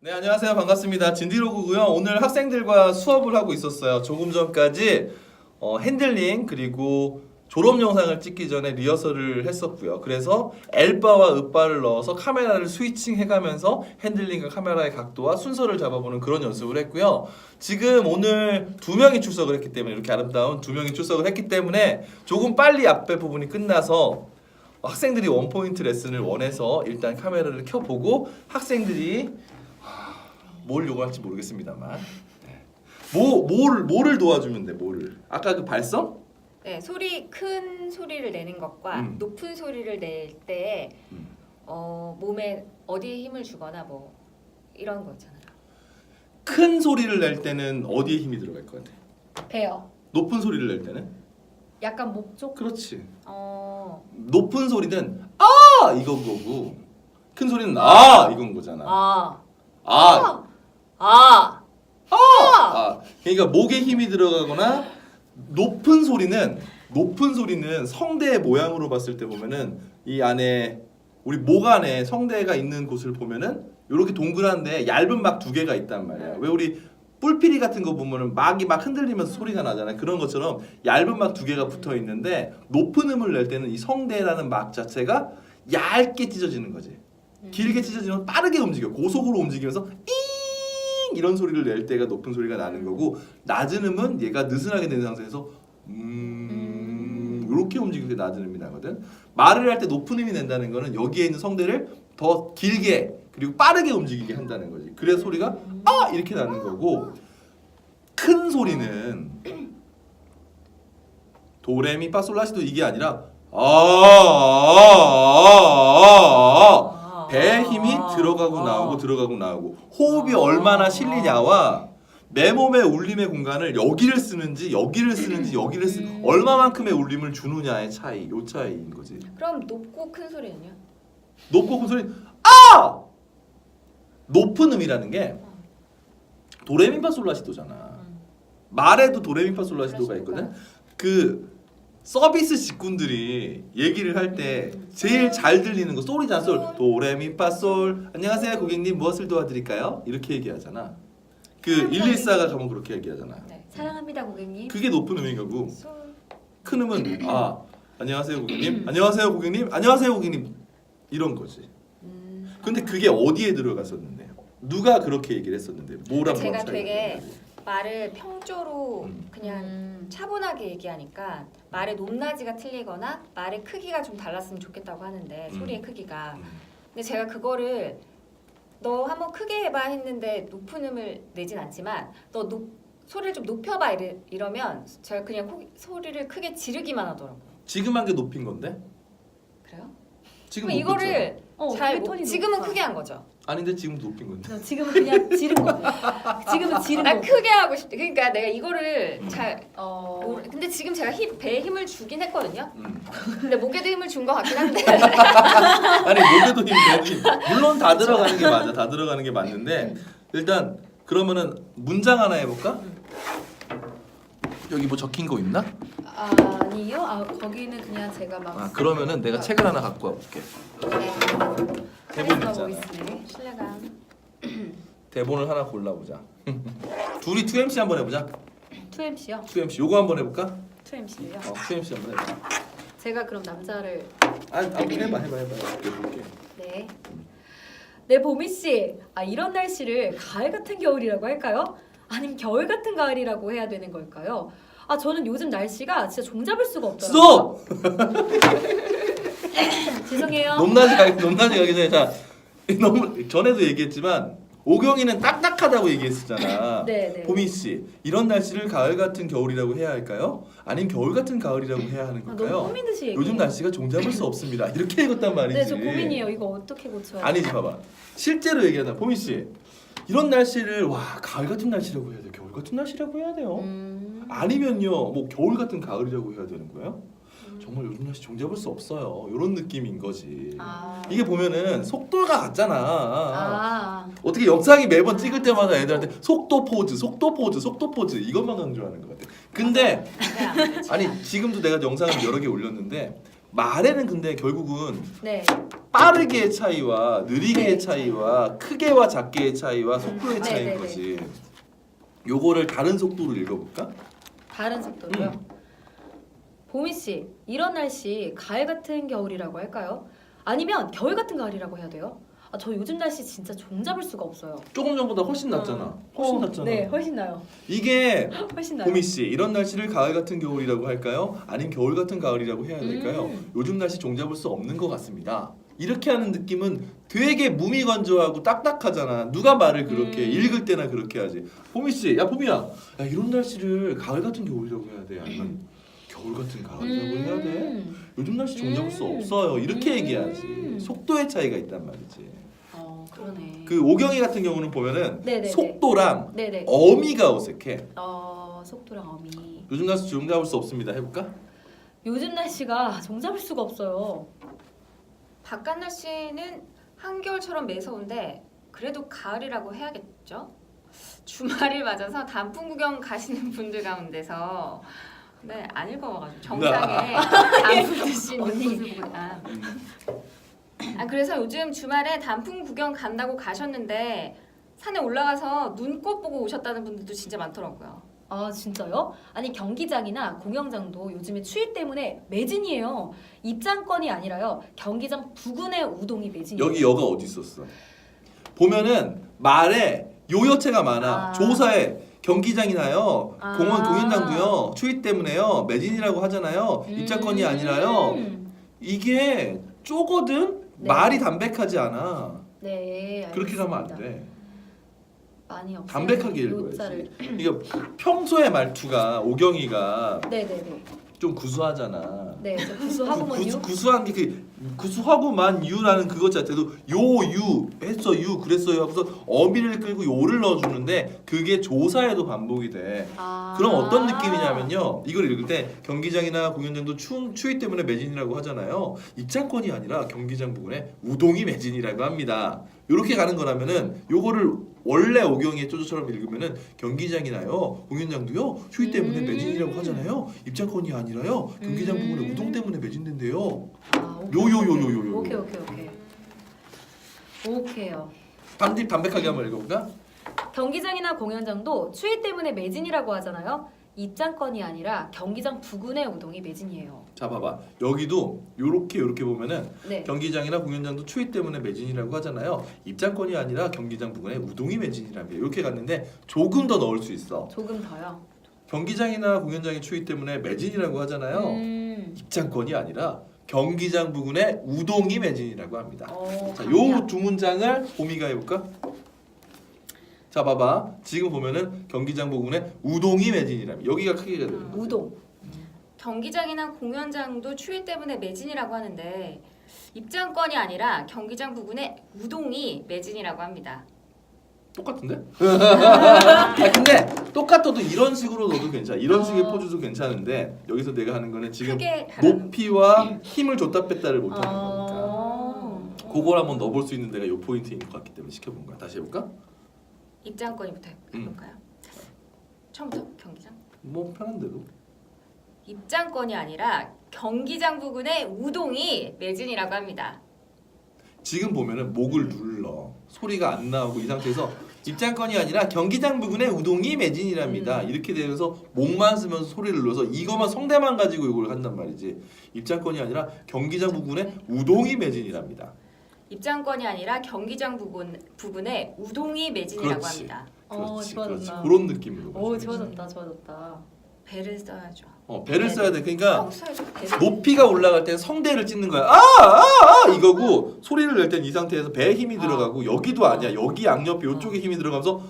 네, 안녕하세요. 반갑습니다. 진디로그고요. 오늘 학생들과 수업을 하고 있었어요. 조금 전까지 핸들링 그리고 졸업 영상을 찍기 전에 리허설을 했었고요. 그래서 엘바와 으바를 넣어서 카메라를 스위칭 해가면서 핸들링과 카메라의 각도와 순서를 잡아보는 그런 연습을 했고요. 지금 오늘 2명이 출석을 했기 때문에 이렇게 아름다운 2명이 출석을 했기 때문에 조금 빨리 앞에 부분이 끝나서 학생들이 원포인트 레슨을 원해서 일단 카메라를 켜보고 학생들이 뭘 요구할지 모르겠습니다만 뭐를 도와주면 돼? 뭐를? 아까 그 발성? 네, 큰 소리를 내는 것과 높은 소리를 낼 때 몸에 어디에 힘을 주거나 뭐 이런 거 있잖아요. 큰 소리를 낼 때는 어디에 힘이 들어갈 것 같아? 배요. 높은 소리를 낼 때는? 약간 목 쪽. 그렇지. 높은 소리는 아 이건 거고 큰 소리는 아 이건 거잖아. 그러니까 목에 힘이 들어가거나 높은 소리는 성대의 모양으로 봤을 때 보면은 이 안에 우리 목 안에 성대가 있는 곳을 보면은 이렇게 동그란데 얇은 막 2개가 있단 말이야. 왜 우리 뿔피리 같은 거 보면은 막이 막 흔들리면서 소리가 나잖아요. 그런 것처럼 얇은 막 2개가 붙어 있는데 높은 음을 낼 때는 이 성대라는 막 자체가 얇게 찢어지는 거지. 길게 찢어지면 빠르게 움직여. 고속으로 움직이면서 이런 소리를 낼 때가 높은 소리가 나는 거고 낮은 음은 얘가 느슨하게 된 상태에서 이렇게 움직일 때 낮은 음이 나거든. 말을 할 때 높은 음이 낸다는 거는 여기에 있는 성대를 더 길게 그리고 빠르게 움직이게 한다는 거지. 그래서 소리가 아 이렇게 나는 거고 큰 소리는 도레미파솔라시도 이게 아니라 배에 힘이 들어가고 나오고 들어가고 나오고 호흡이 얼마나 실리냐와 내 몸의 울림의 공간을 여기를 쓰는지 여기를 쓰는지 여기를 얼마만큼의 울림을 주느냐의 차이, 요 차이인 거지. 그럼 높고 큰 소리는요? 높고 큰 소리 아! 높은 음이라는 게 도레미파솔라시도잖아. 말에도 도레미파솔라시도가 있거든. 그 서비스 직군들이 얘기를 할 때 제일 잘 들리는 거 솔이잖아. 솔. 도레미파솔. 안녕하세요 고객님 무엇을 도와드릴까요? 이렇게 얘기하잖아. 그 114가 가면 그렇게 얘기하잖아. 네. 사랑합니다 고객님. 그게 높은 음인 거고 솔. 큰 음은 안녕하세요 고객님. 안녕하세요 고객님. 안녕하세요 고객님. 이런 거지. 근데 그게 어디에 들어갔었는데? 누가 그렇게 얘기를 했었는데? 뭐랑 제가 뭐랑 되게 차이가 말을 평조로 그냥 차분하게 얘기하니까 말의 높낮이가 틀리거나 말의 크기가 좀 달랐으면 좋겠다고 하는데 소리의 크기가 근데 제가 그거를 너 한번 크게 해봐 했는데 높은 음을 내진 않지만 너 소리를 좀 높여봐 이러면 제가 그냥 소리를 크게 지르기만 하더라고요. 지금 한 게 높인 건데? 그래요? 지금 그럼 이거를 지금은 높아. 크게 한 거죠. 아닌데 지금도 높인 건데. 지금은 그냥 지른 거. 지금은 지른 나 거. 크게 하고 싶대. 그러니까 내가 이거를 근데 지금 제가 배에 힘을 주긴 했거든요. 근데 목에도 힘을 준 것 같긴 한데. 아니 목에도 힘, 배에도 힘. 물론 다 들어가는 게 맞아. 다 들어가는 게 맞는데 일단 그러면은 문장 하나 해볼까? 여기 뭐 적힌 거 있나? 아니요. 거기는 그냥 제가 막. 그러면은 내가 책을 하나 갖고 와볼게. 대본 카리스마 있잖아. 보이스. 신뢰감. 대본을 하나 골라보자. 둘이 2MC 한번 해보자. 2MC요? 2MC 요거 한번 해볼까? 2MC요? 2MC 한번 해보자. 제가 그럼 남자를. 해봐. 볼게. 네. 네 보미 씨. 이런 날씨를 가을 같은 겨울이라고 할까요? 아니면 겨울 같은 가을이라고 해야 되는 걸까요? 저는 요즘 날씨가 진짜 종잡을 수가 없더라고요. 죄송해요. 높낮이 가기 전에 자 너무 전에도 얘기했지만 오경이는 딱딱하다고 얘기했었잖아. 네. 보미 씨 이런 날씨를 가을 같은 겨울이라고 해야 할까요? 아니면 겨울 같은 가을이라고 해야 하는 걸까요? 너무 고민듯이 얘기해. 요즘 날씨가 종잡을 수 없습니다. 이렇게 읽었단 말이지. 네, 저 고민이에요. 이거 어떻게 고쳐요? 아니지 봐봐. 실제로 얘기하자. 보미 씨 이런 날씨를 가을 같은 날씨라고 해야 돼. 겨울 같은 날씨라고 해야 돼요. 아니면요 뭐 겨울 같은 가을이라고 해야 되는 거예요? 정말 요즘 날씨 종잡을 수 없어요. 이런 느낌인 거지. 이게 보면은 속도가 같잖아. 어떻게 영상이 매번 찍을 때마다 애들한테 속도 포즈 이것만 강조하는 것 같아. 근데 아니 지금도 내가 영상을 여러 개 올렸는데 말에는 근데 결국은 네. 빠르게의 차이와 느리게의 네. 차이와 크게와 작게의 차이와 속도의 네, 차이인 네, 거지. 요거를 다른 속도로 읽어볼까? 다른 속도로요. 보미 씨, 이런 날씨 가을 같은 겨울이라고 할까요? 아니면 겨울 같은 가을이라고 해야 돼요? 아, 저 요즘 날씨 진짜 종잡을 수가 없어요. 조금 전보다 훨씬 낫잖아. 훨씬 낫잖아. 네, 훨씬 나요. 이게 훨씬 나요. 보미 씨, 이런 날씨를 가을 같은 겨울이라고 할까요? 아니면 겨울 같은 가을이라고 해야 될까요? 요즘 날씨 종잡을 수 없는 것 같습니다. 이렇게 하는 느낌은 되게 무미건조하고 딱딱하잖아. 누가 말을 그렇게 읽을 때나 그렇게 하지. 보미 씨, 야 보미야, 야 이런 날씨를 가을 같은 겨울이라고 해야 돼? 아니면 겨울 같은 가을이라고 해야 돼? 요즘 날씨 종잡을 수 없어요. 이렇게 얘기하지. 속도의 차이가 있단 말이지. 그러네. 그 오경이 같은 경우는 보면은 네네네. 속도랑 네네. 어미가 어색해. 속도랑 어미. 요즘 날씨 종잡을 수 없습니다. 해볼까? 요즘 날씨가 종잡을 수가 없어요. 바깥 날씨는 한겨울처럼 매서운데 그래도 가을이라고 해야겠죠? 주말을 맞아서 단풍 구경 가시는 분들 가운데서 네, 안 읽어봐가지고 정상에 단풍 드시는 언니. 모습을 보다. 그래서 요즘 주말에 단풍 구경 간다고 가셨는데 산에 올라가서 눈꽃 보고 오셨다는 분들도 진짜 많더라고요. 아 진짜요? 아니 경기장이나 공연장도 요즘에 추위 때문에 매진이에요. 입장권이 아니라요. 경기장 부근의 우동이 매진이에요. 여기 여가 어디 있었어? 보면은 말에 요여체가 많아. 조사에 경기장이나요, 공원 공연장도요. 추위 때문에요. 매진이라고 하잖아요. 입장권이 아니라요. 이게 쪼거든 네. 말이 담백하지 않아. 네. 그렇게 가면 안 알겠습니다. 돼. 많이 없어요. 담백하게 읽어야지. 이게 평소의 말투가 오경이가 네네네. 좀 구수하잖아. 네, 저 구수하고만요. 구수한 게 그 구수하고만 유라는 그것 자체도 요유 했어요 그랬어요 하고서 어미를 끌고 요를 넣어주는데 그게 조사에도 반복이 돼. 그럼 어떤 느낌이냐면요. 이걸 읽을 때 경기장이나 공연장도 추위 때문에 매진이라고 하잖아요. 입장권이 아니라 경기장 부근에 우동이 매진이라고 합니다. 이렇게 가는 거라면은 요거를 원래 오경이의 쪼조처럼 읽으면은 경기장이나요 공연장도요 추위 때문에 매진이라고 하잖아요. 입장권이 아니라요 경기장 부근에 우동 때문에 매진된대요. 요요요요요요. 오케이요. 담백하게 한번 읽어볼까? 경기장이나 공연장도 추위 때문에 매진이라고 하잖아요. 입장권이 아니라 경기장 부근의 우동이 매진이에요. 자 봐봐 여기도 요렇게 보면은 네. 경기장이나 공연장도 추위 때문에 매진이라고 하잖아요. 입장권이 아니라 경기장 부근에 우동이 매진이랍니다. 이렇게 갔는데 조금 더 넣을 수 있어. 조금 더요. 경기장이나 공연장이 추위 때문에 매진이라고 하잖아요. 입장권이 아니라 경기장 부근에 우동이 매진이라고 합니다. 자, 요 두 문장을 봄이가 해볼까? 자, 봐봐. 지금 보면은 경기장 부근에 우동이 매진이랍니다. 여기가 크게 되는 거죠. 우동. 경기장이나 공연장도 추위 때문에 매진이라고 하는데 입장권이 아니라 경기장 부근에 우동이 매진이라고 합니다. 똑같은데? 아, 근데 똑같아도 이런 식으로 넣어도 괜찮아. 이런 식의 포즈도 괜찮은데 여기서 내가 하는 거는 지금 크게 하라는 높이와 힘을 줬다 뺐다를 못하는 거니까 그걸 한번 넣어볼 수 있는 데가 요 포인트인 것 같기 때문에 시켜본 거야. 다시 해볼까? 입장권이부터 해볼까요? 처음부터 경기장. 뭐 편한 대로. 입장권이 아니라 경기장 부근에 우동이 매진이라고 합니다. 지금 보면은 목을 눌러 소리가 안 나오고 이 상태에서 입장권이 아니라 경기장 부근에 우동이 매진이랍니다. 이렇게 되면서 목만 쓰면서 소리를 눌러서 이것만 성대만 가지고 이걸 한단 말이지. 입장권이 아니라 경기장 부근에 우동이 매진이랍니다. 입장권이 아니라 경기장 부근에 우동이 매진이라고 그렇지. 합니다. 그렇지, 좋아졌다. 그렇지. 그런 느낌으로. 오 가져야지. 좋아졌다. 배를 써야죠. 배를 써야 돼. 그러니까 평소에도 배를 높이가 올라갈 땐 성대를 찢는 거야. 이거고 소리를 낼 땐 이 상태에서 배에 힘이 들어가고 여기도 아니야. 여기 양옆에 이쪽에 힘이 들어가면서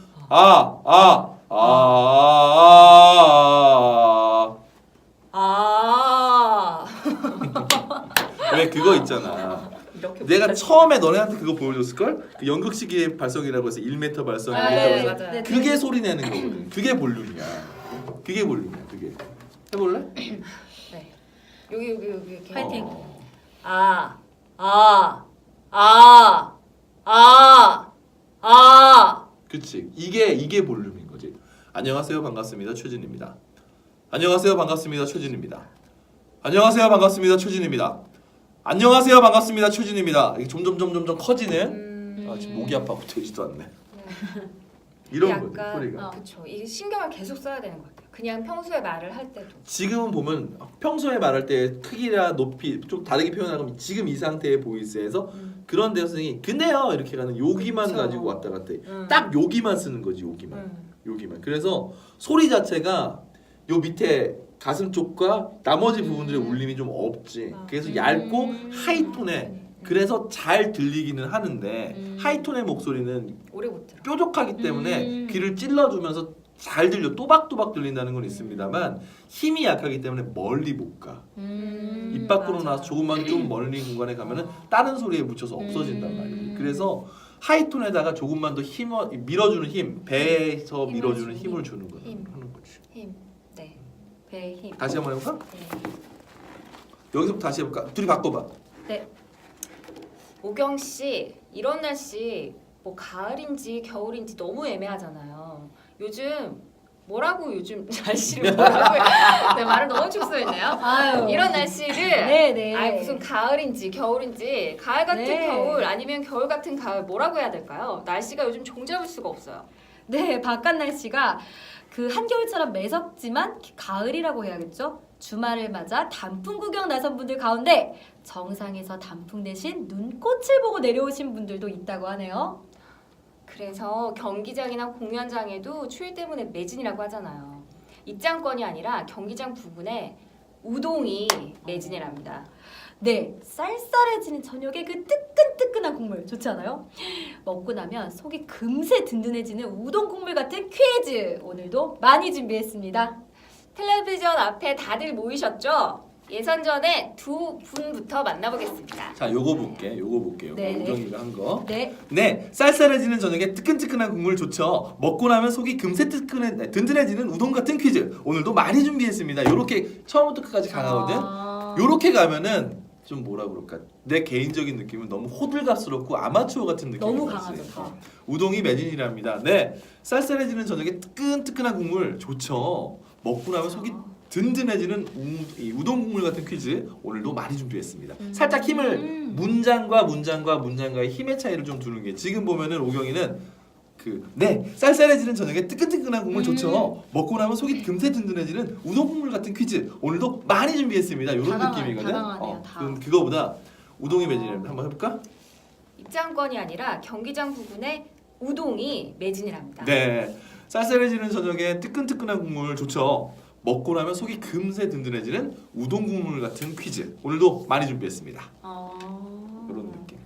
왜 그거 있잖아. 이렇게 내가 처음에 너네한테 그거 보여줬을 걸? 그 연극시계 발성이라고 해서 1m 발성, 1m 네, 발성. 맞아요. 그게 소리 내는 거거든. 그게 볼륨이야. 그게 볼륨이야. 그게. 해볼래? 네. 여기 이렇게. 파이팅. 그치. 이게 볼륨인 거지. 안녕하세요, 반갑습니다, 최진입니다. 안녕하세요, 반갑습니다, 최진입니다. 안녕하세요, 반갑습니다, 최진입니다. 안녕하세요, 반갑습니다, 최준입니다. 이게 점점 커지는. 아, 지금 목이 아파서 되지도 않네. 이런 거지 약간 소리가. 그렇죠. 이게 신경을 계속 써야 되는 것 같아요. 그냥 평소에 말을 할 때도. 지금은 보면 평소에 말할 때 크기나 높이 좀 다르게 표현하면 지금 이 상태의 보이스에서 그런 데서 선생님이 근데요 이렇게 가는 여기만 그쵸. 가지고 왔다 갔다 해. 딱 여기만 쓰는 거지 여기만. 그래서 소리 자체가 요 밑에 가슴 쪽과 나머지 부분들의 울림이 좀 없지. 그래서 얇고 하이톤에 그래서 잘 들리기는 하는데 하이톤의 목소리는 오래 못 들어. 뾰족하기 때문에 귀를 찔러주면서 잘 들려 또박또박 들린다는 건 있습니다만 힘이 약하기 때문에 멀리 못 가. 입 밖으로 맞아. 나서 조금만 좀 멀리 공간에 가면은 다른 소리에 묻혀서 없어진단 말이에요. 그래서 하이톤에다가 조금만 더 밀어주는 힘, 배에서 힘을 밀어주는 주는 힘을 주는 거야. 힘. 하는 거지. 힘. 네. 배의 힘. 다시 한번 해볼까? 네. 여기서부터 다시 해볼까? 둘이 바꿔봐. 네. 오경 씨, 이런 날씨 뭐 가을인지 겨울인지 너무 애매하잖아요. 요즘 요즘 날씨를 뭐라고 해요? 네, 말을 너무 축소했네요. 아유. 이런 날씨를 네네. 아니 무슨 가을인지 겨울인지 가을 같은 네. 겨울 아니면 겨울 같은 가을 뭐라고 해야 될까요? 날씨가 요즘 종잡을 수가 없어요. 네, 바깥 날씨가 그 한겨울처럼 매섭지만 가을이라고 해야겠죠. 주말을 맞아 단풍 구경 나선 분들 가운데 정상에서 단풍 대신 눈꽃을 보고 내려오신 분들도 있다고 하네요. 그래서 경기장이나 공연장에도 추위 때문에 매진이라고 하잖아요. 입장권이 아니라 경기장 부근에 우동이 매진이랍니다. 네, 쌀쌀해지는 저녁에 그 뜨끈뜨끈한 국물 좋지 않아요? 먹고 나면 속이 금세 든든해지는 우동 국물 같은 퀴즈 오늘도 많이 준비했습니다. 텔레비전 앞에 다들 모이셨죠? 예선전에 두 분부터 만나보겠습니다. 자, 요거 볼게요. 네. 우정이가 한 거. 네, 네, 쌀쌀해지는 저녁에 뜨끈뜨끈한 국물 좋죠. 먹고 나면 속이 금세 든든해지는 우동 같은 퀴즈. 오늘도 많이 준비했습니다. 요렇게 처음부터 끝까지 강하거든. 요렇게 가면은 좀 뭐라 그럴까? 내 개인적인 느낌은 너무 호들갑스럽고 아마추어 같은 느낌이 너무 들었어요. 강하죠. 다. 우동이 매진이랍니다. 네, 쌀쌀해지는 저녁에 뜨끈뜨끈한 국물 좋죠. 먹고 나면 속이 든든해지는 이 우동 국물 같은 퀴즈 오늘도 많이 준비했습니다. 살짝 힘을 문장과의 힘의 차이를 좀 두는 게 지금 보면은 오경이는 쌀쌀해지는 저녁에 뜨끈뜨끈한 국물 좋죠. 먹고 나면 속이 금세 든든해지는 우동 국물 같은 퀴즈 오늘도 많이 준비했습니다. 이런 느낌이거든. 다양하네요, 다. 그거보다 우동이 매진이랍니다. 한번 해볼까? 입장권이 아니라 경기장 부근에 우동이 매진이랍니다. 네, 쌀쌀해지는 저녁에 뜨끈뜨끈한 국물 좋죠. 먹고 나면 속이 금세 든든해지는 우동 국물 같은 퀴즈 오늘도 많이 준비했습니다. 이런 느낌.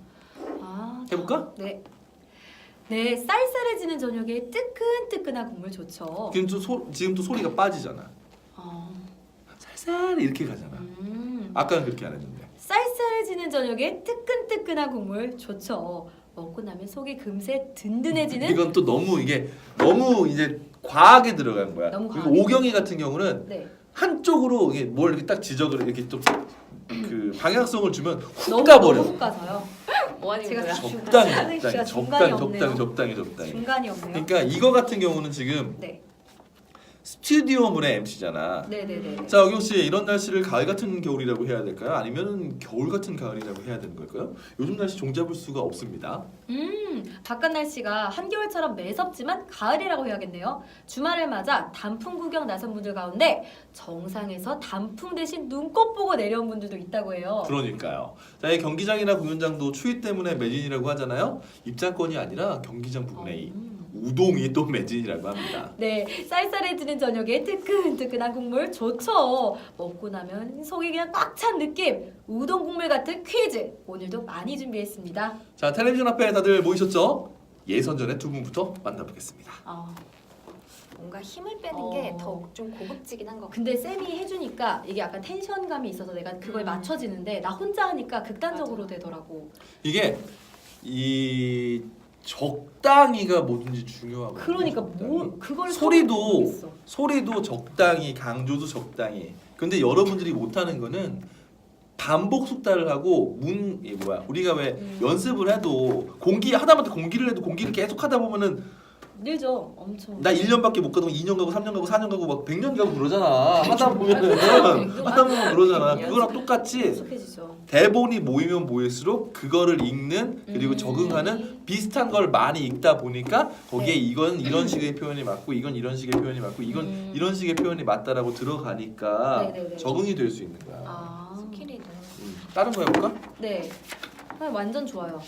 해볼까? 네. 네, 쌀쌀해지는 저녁에 뜨끈뜨끈한 국물 좋죠. 지금 또 소리가 빠지잖아. 살살 이렇게 가잖아. 아까는 그렇게 안 했는데. 쌀쌀해지는 저녁에 뜨끈뜨끈한 국물 좋죠. 먹고 나면 속이 금세 든든해지는. 이건 또 너무 이제 과하게 들어간 거야. 너무 그리고 과하게. 오경이 같은 경우는 네. 한쪽으로 이게 뭘 이렇게 딱 지적을 이렇게 좀 그 방향성을 주면 훅 너무 가버려. 훅 가서요. 뭐 하는 제가 거야? 적당히. 중간이 없네요. 그러니까 이거 같은 경우는 지금 네. 스튜디오물의 MC잖아. 네네네. 자, 오경 씨, 이런 날씨를 가을 같은 겨울이라고 해야 될까요? 아니면 겨울 같은 가을이라고 해야 되는 걸까요? 요즘 날씨 종잡을 수가 없습니다. 바깥 날씨가 한겨울처럼 매섭지만 가을이라고 해야겠네요. 주말을 맞아 단풍 구경 나선 분들 가운데 정상에서 단풍 대신 눈꽃 보고 내려온 분들도 있다고 해요. 그러니까요. 자, 이 경기장이나 공연장도 추위 때문에 매진이라고 하잖아요. 입장권이 아니라 경기장 부근에 이 우동이 또 매진이라고 합니다. 네, 쌀쌀해지는 저녁에 뜨끈뜨끈한 국물 좋죠. 먹고 나면 속이 그냥 꽉 찬 느낌. 우동 국물 같은 퀴즈 오늘도 많이 준비했습니다. 자, 텔레비전 앞에 다들 모이셨죠? 예선전에 두 분부터 만나보겠습니다. 뭔가 힘을 빼는 게 더 좀 고급지긴 한 것 같아요. 근데 쌤이 해주니까 이게 약간 텐션감이 있어서 내가 그거에 맞춰지는데 나 혼자 하니까 극단적으로 되더라고. 이게 이 적당히가 뭐든지 중요하거든요. 그러니까 적당히. 그걸 소리도 적당히, 강조도 적당히. 근데 여러분들이 못하는 거는 반복 숙달을 하고 우리가 왜 연습을 해도 하다못해 공기를 해도 공기를 계속 하다 보면은 늘죠. 엄청. 나 1년밖에 못 가도 2년 가고 3년 가고 4년 가고 막 100년 가고 그러잖아. 하다 보면 그러잖아. 그거랑 똑같이 익숙해지죠. 대본이 모이면 모일수록 그거를 읽는 그리고 적응하는 비슷한 걸 많이 읽다 보니까 거기에 네. 이건 이런 식의 표현이 맞고 이건 이런 식의 표현이 맞고 이건 이런 식의 표현이 맞다라고 들어가니까 네네네. 적응이 될 수 있는 거야. 아, 스킬이 더 다른 거 해볼까? 네. 완전 좋아요.